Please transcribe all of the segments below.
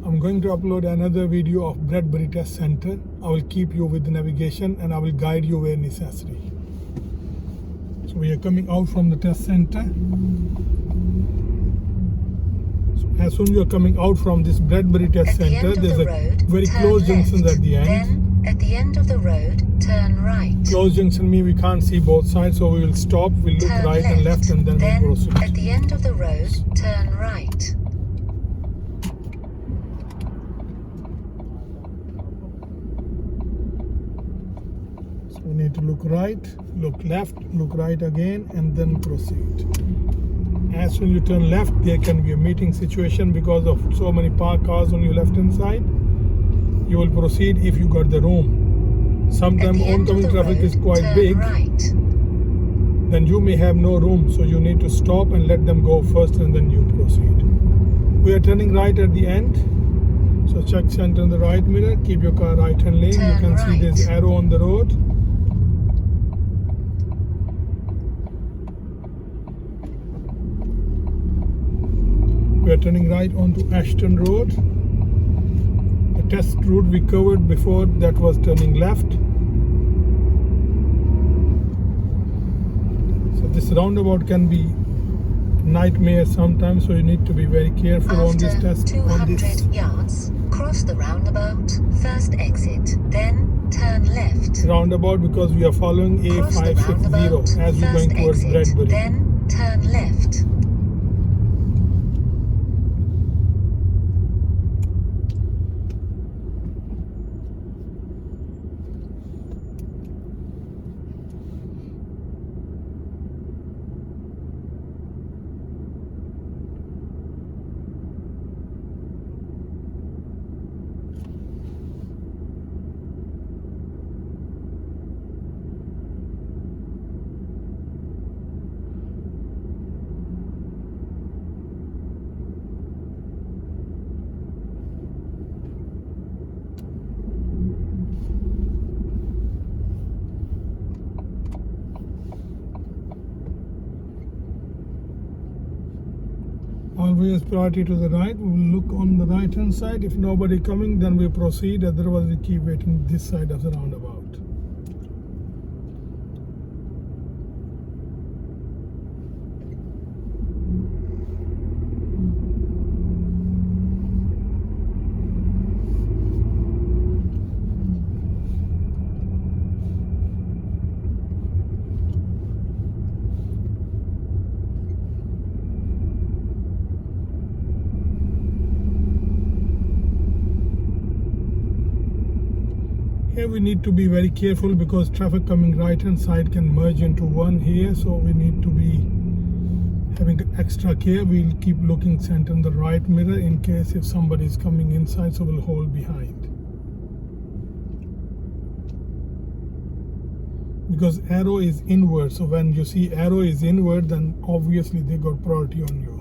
I'm going to upload another video of Bradbury Test Center. I will keep you with the navigation and I will guide you where necessary. So we are coming out from the test center. So as soon as you are coming out from this Bradbury Test Center, there's a very close junction at the end. Then, at the end of the road, turn right. Close junction means we can't see both sides, so we will stop, we'll look right and left, and then we'll proceed. At the end of the road, turn right. So we need to look right, look left, look right again, and then proceed. As soon as you turn left, there can be a meeting situation because of so many parked cars on your left hand side. You will proceed if you got the room. Sometimes oncoming traffic is quite big, then you may have no room, so you need to stop and let them go first and then you proceed. We are turning right at the end, so check center in the right mirror, keep your car right hand lane. You can see there's arrow on the road. We are turning right onto Ashton Road. The test route we covered before, that was turning left. So this roundabout can be nightmare sometimes, so you need to be very careful on this test. 200 yards, cross the roundabout, first exit, then turn left. Roundabout because we are following A560 as we're going towards Bradbury. Then turn left. Always priority to the right. We will look on the right hand side. If nobody coming, then we proceed. Otherwise, we keep waiting this side of the roundabout. Here we need to be very careful because traffic coming right hand side can merge into one here, so we need to be having extra care. We'll keep looking center in the right mirror in case if somebody is coming inside, so we'll hold behind. Because arrow is inward, so when you see arrow is inward, then obviously they got priority on you.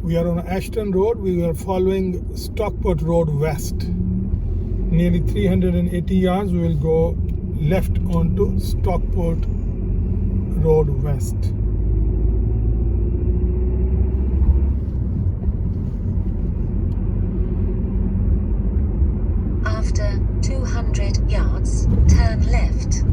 We are on Ashton Road. We are following Stockpot Road west. Nearly 380 yards. We will go left onto Stockpot Road west. After 200 yards, turn left.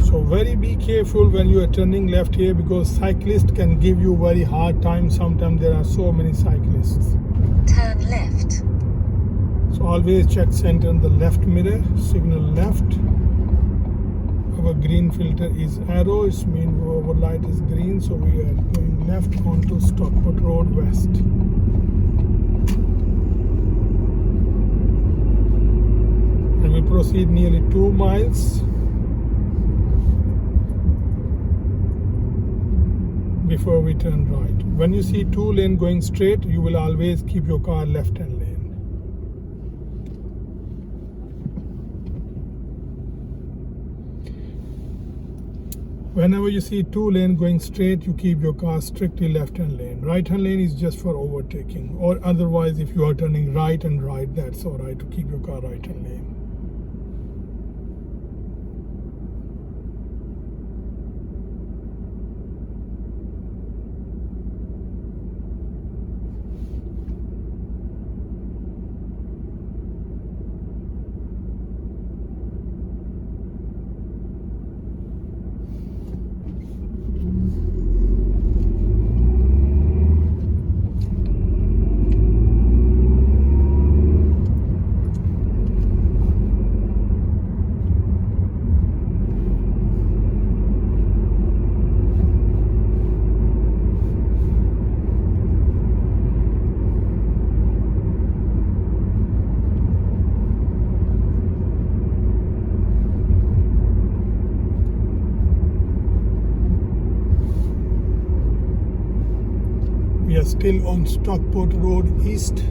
So very be careful when you are turning left here because cyclists can give you very hard time. Sometimes there are so many cyclists. Turn left. So always check center in the left mirror, signal left. Our green filter is arrow, it means our light is green, so we are going left onto Stockpot Road west. And we proceed nearly 2 miles before we turn right. When you see 2 lane going straight, you will always keep your car left hand lane. Whenever you see two lanes going straight, you keep your car strictly left-hand lane. Right-hand lane is just for overtaking, or otherwise if you are turning right and right, that's all right to keep your car right-hand lane. We are still on Stockpot Road East.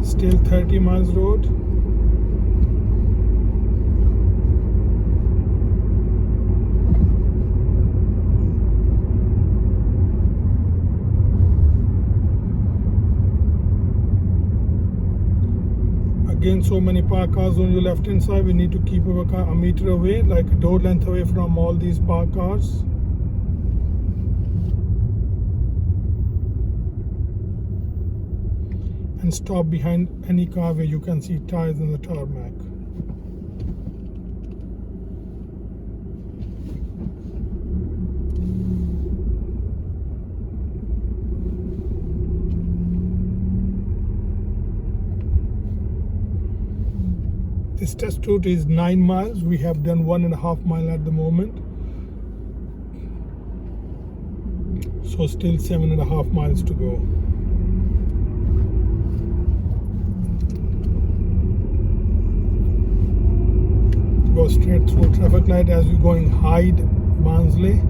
Still 30 miles road. Again, so many parked cars on your left hand side. We need to keep our car a meter away, like a door length away from all these parked cars. And stop behind any car where you can see tires in the tarmac. This test route is 9 miles. We have done 1.5 miles at the moment. So still 7.5 miles to go. Go straight through traffic light as we're going Hyde, Barnsley.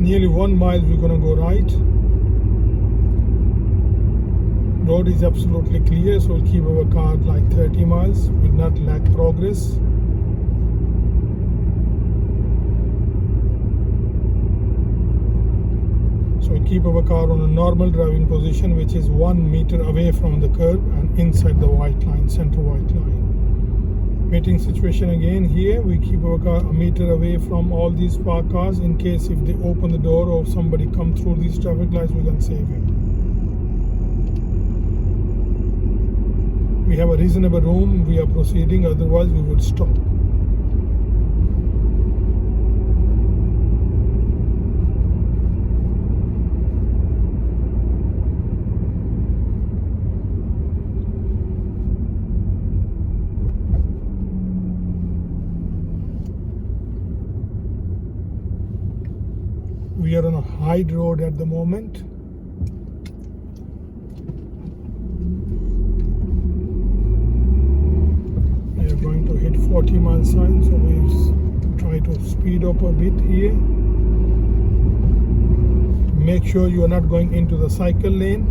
Nearly 1 mile we're gonna go right. Road is absolutely clear, so we'll keep our car at like 30 miles. Will not lack progress. So we keep our car on a normal driving position, which is 1 meter away from the curb and inside the white line, center white line. Meeting situation again here, we keep our car a meter away from all these parked cars in case if they open the door or somebody come through these traffic lights, we can save him. We have a reasonable room, we are proceeding, otherwise we would stop. We are on a Hyde Road at the moment. We are going to hit 40 mile sign, so we try to speed up a bit here. Make sure you are not going into the cycle lane.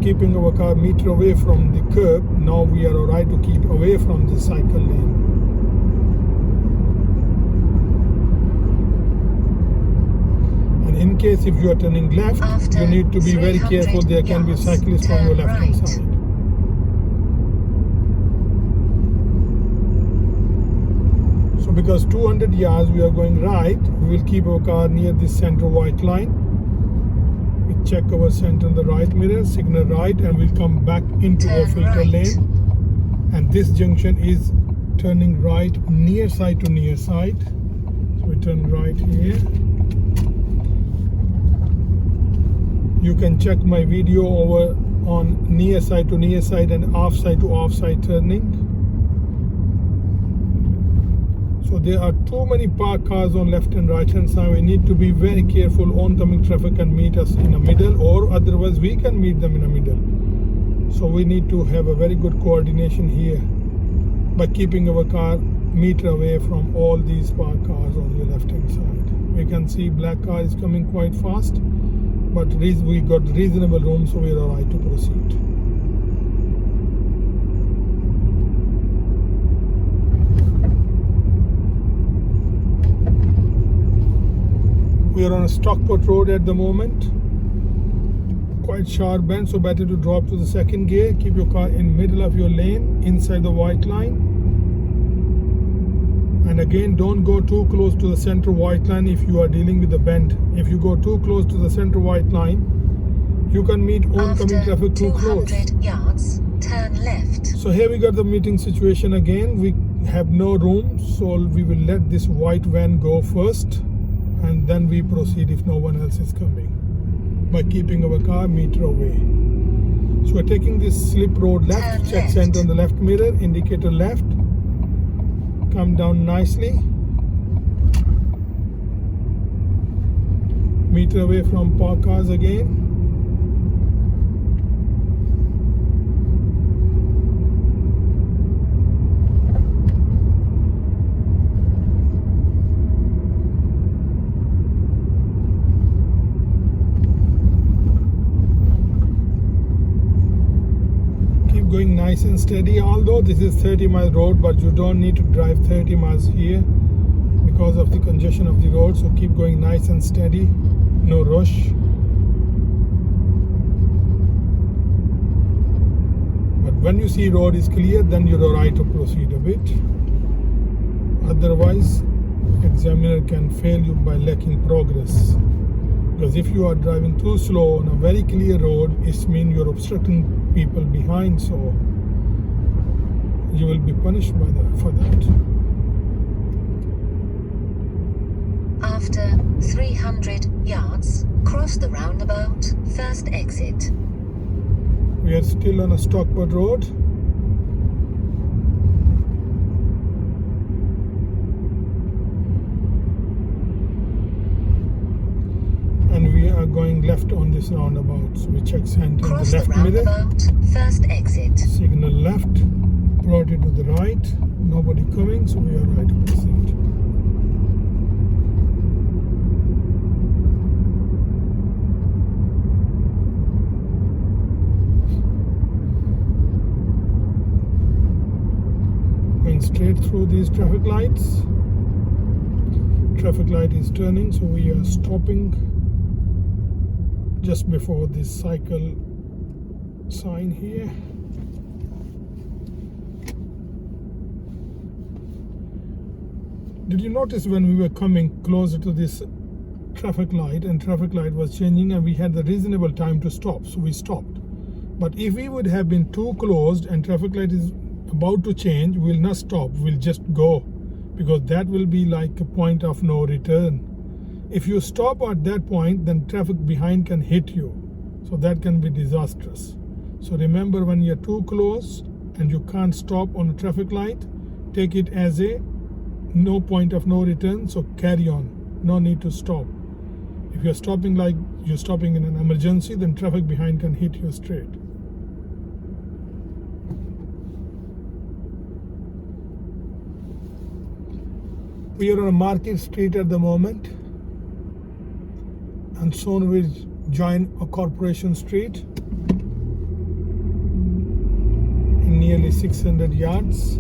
keeping our car meter away from the curb. Now we are alright to keep away from the cycle lane. And in case if you are turning left, After you need to be very careful. There can be 300 cyclists on your yards, left hand turn side. So because 200 yards we are going right, we will keep our car near this center white line. We check our center in the right mirror, signal right, and we'll come back into our Turn filter right. lane. And this junction is turning right near side to near side. So we turn right here. You can check my video over on near side to near side and off side to off side turning. So there are too many parked cars on left and right hand side. We need to be very careful. Oncoming traffic can meet us in the middle, or otherwise we can meet them in the middle. So we need to have a very good coordination here by keeping our car meter away from all these parked cars on your left hand side. We can see black car is coming quite fast, but we got reasonable room, so we are alright to proceed. We are on a Stockpot Road at the moment. Quite sharp bend, so better to drop to the second gear. Keep your car in middle of your lane, inside the white line. And again, don't go too close to the center white line if you are dealing with the bend. If you go too close to the center white line, you can meet oncoming After traffic too close. 200 yards, turn left. So here we got the meeting situation again. We have no room, so we will let this white van go first, and then we proceed if no one else is coming, by keeping our car meter away. So we're taking this slip road left, Turn check left. center on the left mirror, indicator left, come down nicely, meter away from parked cars again. Going nice and steady, although this is 30 mile road, but you don't need to drive 30 miles here because of the congestion of the road. So keep going nice and steady, no rush. But when you see road is clear, then you're alright to proceed a bit. Otherwise, examiner can fail you by lacking progress. Because if you are driving too slow on a very clear road, it means you're obstructing people behind, so you will be punished by that, for that. After 300 yards, cross the roundabout, first exit. We are still on a Stockpot Road. And we are going left on this roundabout. So we check center in the Cross the left mirror. roundabout, first exit. Signal left, brought it to the right. Nobody coming, so we are right to proceed. Going straight through these traffic lights. Traffic light is turning, so we are stopping just before this cycle sign here. Did you notice when we were coming closer to this traffic light, and traffic light was changing, and we had the reasonable time to stop, so we stopped. But if we would have been too closed and traffic light is about to change, we'll not stop, we'll just go, because that will be like a point of no return. If you stop at that point, then traffic behind can hit you, so that can be disastrous. So remember, when you're too close and you can't stop on a traffic light, take it as a no point of no return, so carry on, no need to stop. If you're stopping like you're stopping in an emergency, then traffic behind can hit you straight. We are on a market street at the moment, and soon we'll join a corporation street. 600 yards.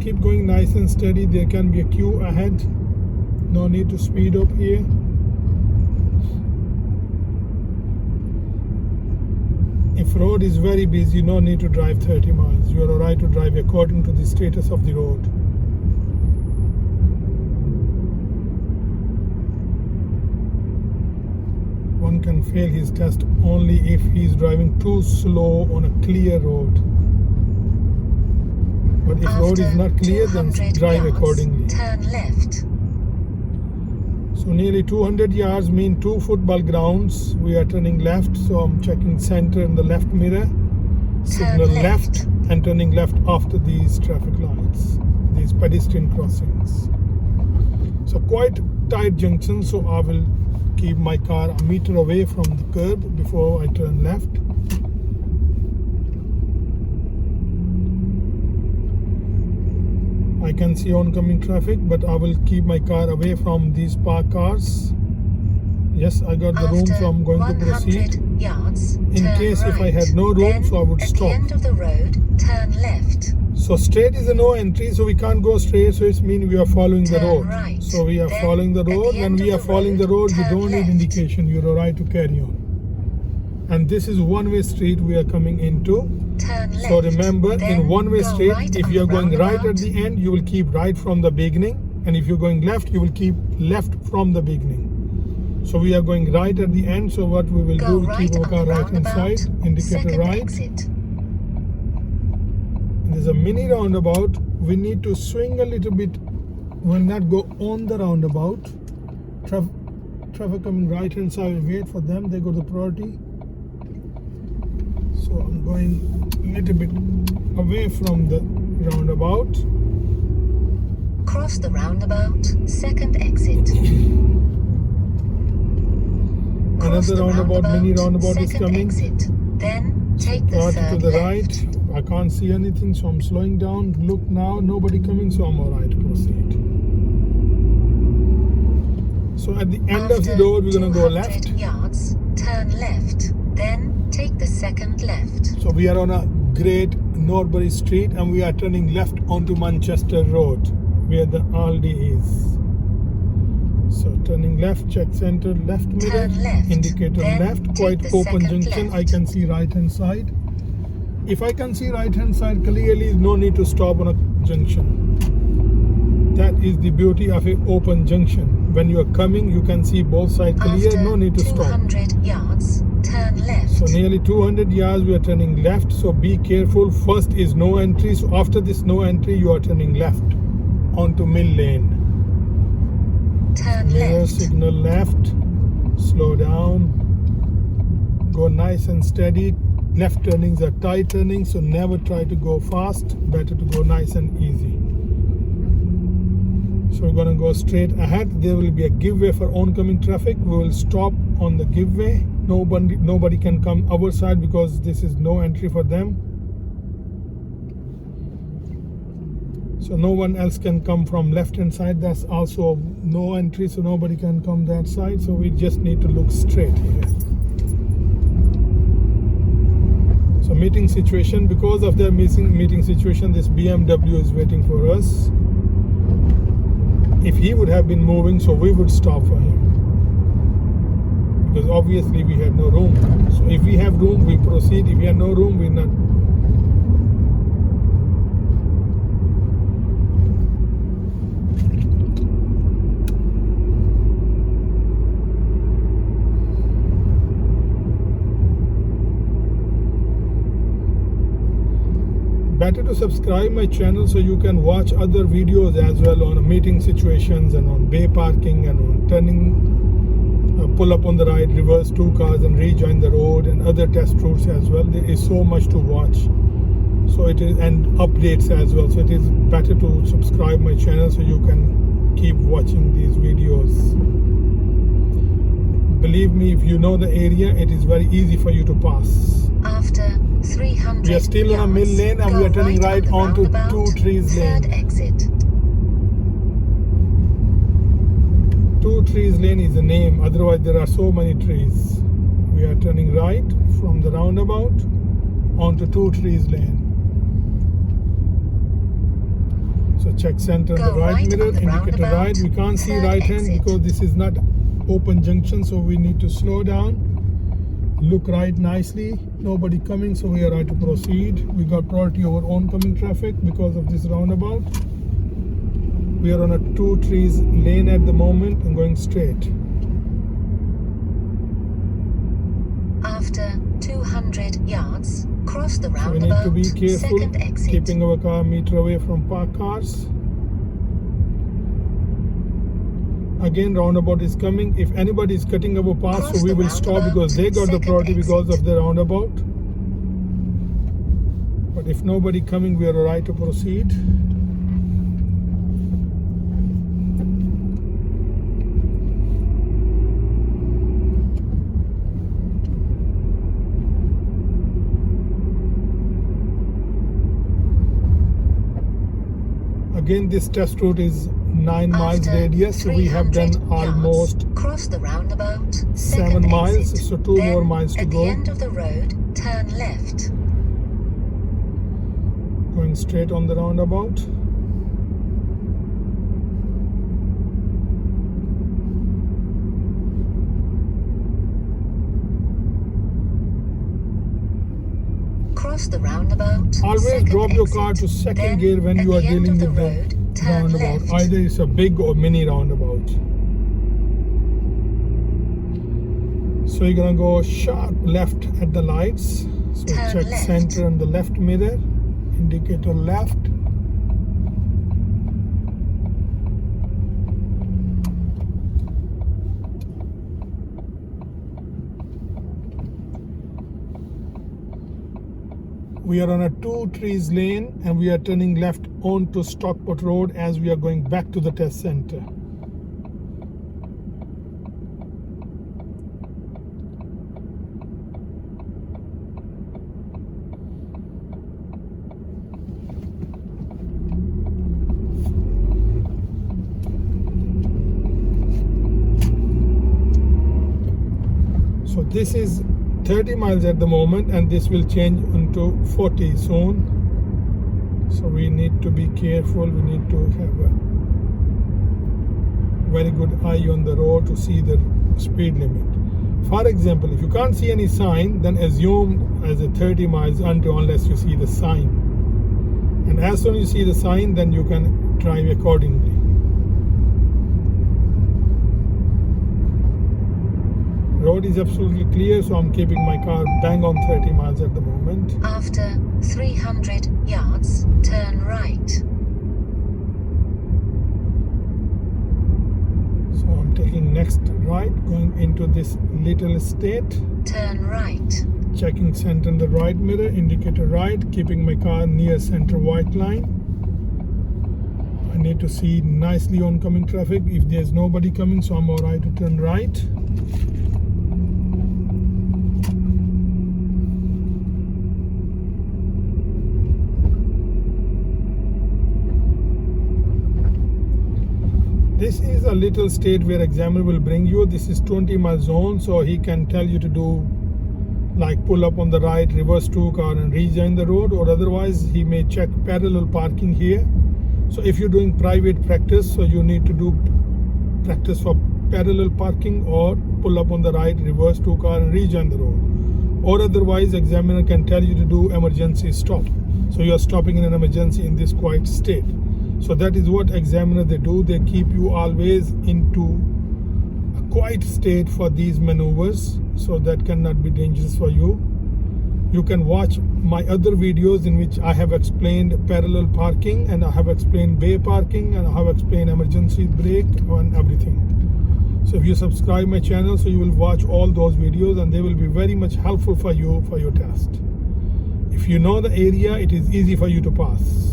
Keep going nice and steady. There can be a queue ahead. No need to speed up here. If road is very busy, no need to drive 30 miles. You are alright to drive according to the status of the road. One can fail his test only if he is driving too slow on a clear road. But if road is not clear, then drive accordingly. Turn left. So nearly 200 yards mean 2 football grounds. We are turning left, so I'm checking center in the left mirror. Signal left and turning left after these traffic lights, these pedestrian crossings. So quite tight junction, so I will keep my car a meter away from the curb before I turn left. I can see oncoming traffic, but I will keep my car away from these parked cars. Yes, I got the room, so I'm going to proceed. Yards, in case if I had no room, so I would stop. At the end of the road, turn left. So straight is a no entry, so we can't go straight, so it means we are following the road. Right. So we are following the road. When we are following the road, we don't need indication. You're alright to carry on. And this is one-way street we are coming into. Turn left. So remember, in one-way street, right if you are going right at the end, you will keep right from the beginning. And if you're going left, you will keep left from the beginning. So we are going right at the end. So what we will do, we keep our car right hand side, indicator right. Exit. There's a mini roundabout. We need to swing a little bit. Will not go on the roundabout. Traffic coming right hand side, wait for them. They go to priority. So I'm going a little bit away from the roundabout. Cross the roundabout, second exit. Another roundabout, mini roundabout is coming. Exit. Then take the Start third to the left. right. I can't see anything, so I'm slowing down. Look now, nobody coming, so I'm alright to proceed. So at the end of the road, we're gonna go left. 200 yards, turn left. Then take the second left. So we are on a Great Norbury Street and we are turning left onto Manchester Road, where the Aldi is. So turning left, check center, left mirror, Turn left, indicator then left, take quite the open second junction. I left. can see right hand side. If I can see right hand side clearly, no need to stop on a junction. That is the beauty of an open junction. When you are coming, you can see both sides clear, After no need to stop. 200 yards, turn left. So nearly 200 yards we are turning left, so be careful. First is no entry, so after this no entry you are turning left onto Mill Lane. Turn Mirror left. signal left, slow down, go nice and steady. Left turnings are tight turnings, so never try to go fast, better to go nice and easy. So we're going to go straight ahead. There will be a give way for oncoming traffic. We will stop on the give way. Nobody can come our side because this is no entry for them. So no one else can come from left hand side. That's also no entry, so nobody can come that side. So we just need to look straight here. So meeting situation, because of their meeting situation, this BMW is waiting for us. If he would have been moving, so we would stop for him. Because obviously we had no room. So if we have room, we proceed. If we have no room, we're not. Better to subscribe my channel so you can watch other videos as well on meeting situations and on bay parking and on turning, pull up on the right, reverse 2 cars and rejoin the road and other test routes as well. There is so much to watch. So it is, and updates as well. So it is better to subscribe my channel so you can keep watching these videos. Believe me, if you know the area, it is very easy for you to pass. After 300 We are still on a Mill Lane and we are turning right onto 2 Trees Lane. Third exit. 2 Trees Lane is the name, otherwise there are so many trees. We are turning right from the roundabout. onto 2 trees lane. So check center on Go the right right mirror, on the indicator roundabout, right. We can't see third right hand exit. because this is not open junction, so we need to slow down. Look right nicely. Nobody coming, so we are right to proceed. We got priority over oncoming traffic because of this roundabout. We are on a 2 trees lane at the moment and going straight. After 200 yards, cross the So we need roundabout, to be careful, second exit. keeping our car meter away from parked cars. Again, roundabout is coming. If anybody is cutting our path, Cross so we the will stop roundabout, because they got the second priority because exit. of the roundabout. But if nobody coming, we are right to proceed. Again, this test route is 9 miles After radius, so we have done 300 yards, almost cross the roundabout, 7 second miles, exit. so 2 Then, more miles to at go. the end of the road, turn left. Going straight on the roundabout. Cross the roundabout. Always second drop your exit. car to second Then, gear when at you are the end dealing of with the the road, turn roundabout. left. Either it's a big or mini roundabout. So you're gonna go sharp left at the lights. So Turn check left. center on the left mirror, indicator left. We are on a 2 trees lane and we are turning left onto Stockpot Road as we are going back to the test center. So this is 30 miles at the moment and this will change into 40 soon. So we need to be careful. We need to have a very good eye on the road to see the speed limit. For example, if you can't see any sign, then assume as a 30 miles unless you see the sign. And as soon as you see the sign, then you can drive accordingly. Road is absolutely clear, so I'm keeping my car bang on 30 miles at the moment. After 300 yards, turn right. So I'm taking next right, going into this little estate. Turn right. Checking center in the right mirror, indicator right, keeping my car near center white line. I need to see nicely oncoming traffic. If there's nobody coming, so I'm alright to turn right. This is a little state where examiner will bring you. This is 20 mile zone, so he can tell you to do like pull up on the right, reverse 2 car and rejoin the road, or otherwise he may check parallel parking here. So if you're doing private practice, so you need to do practice for parallel parking or pull up on the right, reverse 2 car and rejoin the road. Or otherwise examiner can tell you to do emergency stop. So you are stopping in an emergency in this quiet state. So that is what examiner they do. They keep you always into a quiet state for these maneuvers, so that cannot be dangerous for you. You can watch my other videos in which I have explained parallel parking and I have explained bay parking and I have explained emergency brake and everything. So if you subscribe my channel, so you will watch all those videos and they will be very much helpful for you for your test. If you know the area, it is easy for you to pass.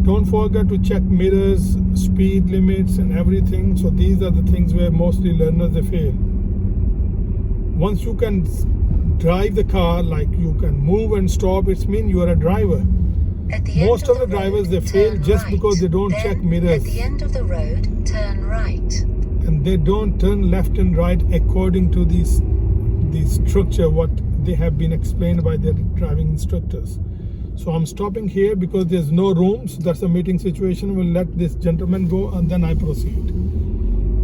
Don't forget to check mirrors, speed limits and everything. So these are the things where mostly learners they fail. Once you can drive the car, like you can move and stop, it means you are a driver. Most of the drivers they fail just because they don't check mirrors. At the end of the road, turn right. And they don't turn left and right according to the structure what they have been explained by their driving instructors. So I'm stopping here because there's no room. So that's a meeting situation. We'll let this gentleman go and then I proceed.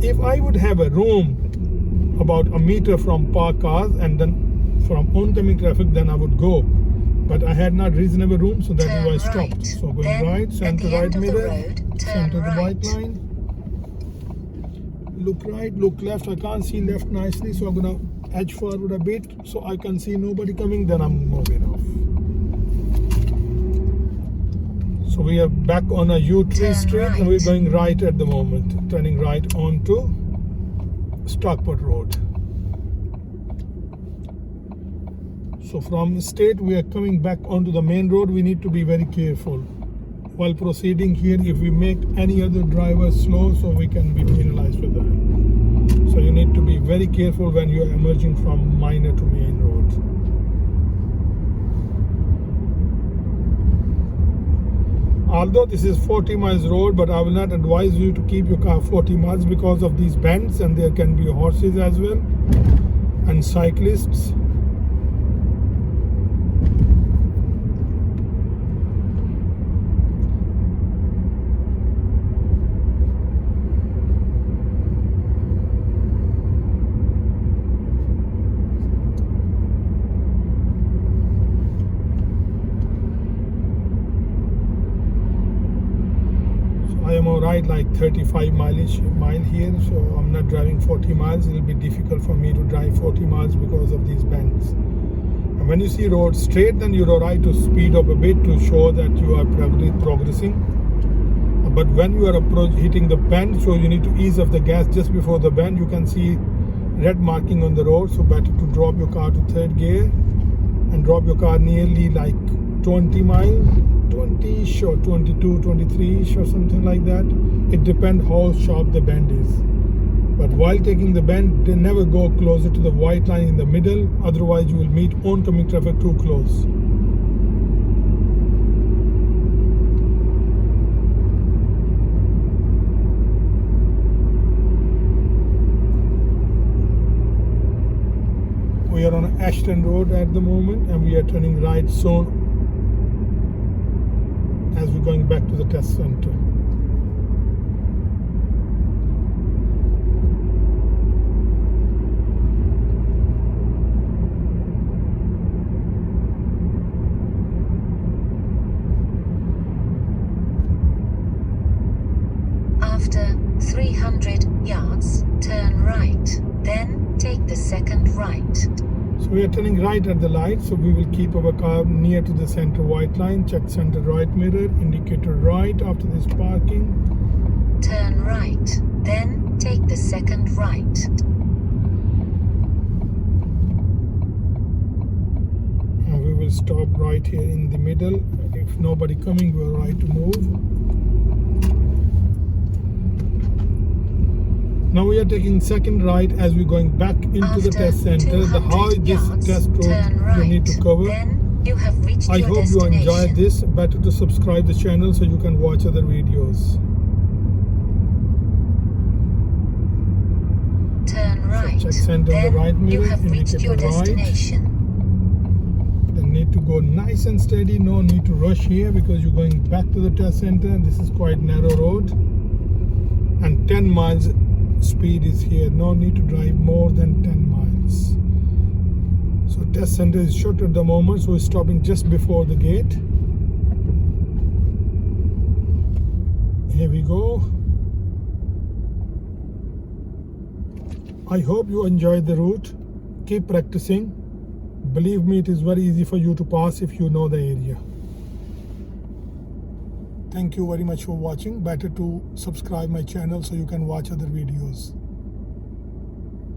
If I would have a room about a meter from parked cars and then from oncoming traffic, then I would go. But I had not reasonable room, so that's why I stopped. Right. So going Then, right, center at the right end of the mirror, road, center turn the white right. line. Look right, look left. I can't see left nicely, so I'm gonna edge forward a bit so I can see nobody coming. Then I'm moving off. So we are back on a U-tree Turn street and right. we're going right at the moment, turning right onto Stockpot Road. So from state we are coming back onto the main road. We need to be very careful while proceeding here. If we make any other driver slow, so we can be penalized with that. So you need to be very careful when you are emerging from minor to main road. Although this is 40 miles road, but I will not advise you to keep your car 40 miles because of these bends, and there can be horses as well and cyclists. I am alright like 35 mile here, so I'm not driving 40 miles. It will be difficult for me to drive 40 miles because of these bends. And when you see road straight, then you're alright to speed up a bit to show that you are progressing. But when you are hitting the bend, so you need to ease off the gas just before the bend. You can see red marking on the road, so better to drop your car to third gear and drop your car nearly like 20 miles. 20-ish or 22, 23-ish or something like that. It depends how sharp the bend is. But while taking the bend, they never go closer to the white line in the middle, otherwise you will meet oncoming traffic too close. We are on Ashton Road at the moment and we are turning right soon as we're going back to the test center. After 300 yards, turn right. Then take the second right. So we are turning right at the light, so we will keep our car near to the center white line. Check center right mirror, indicator right after this parking. Turn right. Then take the second right. And we will stop right here in the middle. If nobody coming, we're right to move. Now we are taking second right as we're going back into the test center. The how this test road you need to cover. Then you have reached I your hope you destination. enjoyed this. Better to subscribe the channel so you can watch other videos. Turn right. Check center then the right mirror, you have reached your indicator right. destination. Then need to go nice and steady. No need to rush here because you're going back to the test center. This is quite narrow road. And 10 miles speed is here. No need to drive more than 10 miles. So test center is shut at the moment, so we're stopping just before the gate. Here we go. I hope you enjoyed the route. Keep practicing. Believe me, it is very easy for you to pass if you know the area. Thank you very much for watching. Better to subscribe my channel so you can watch other videos.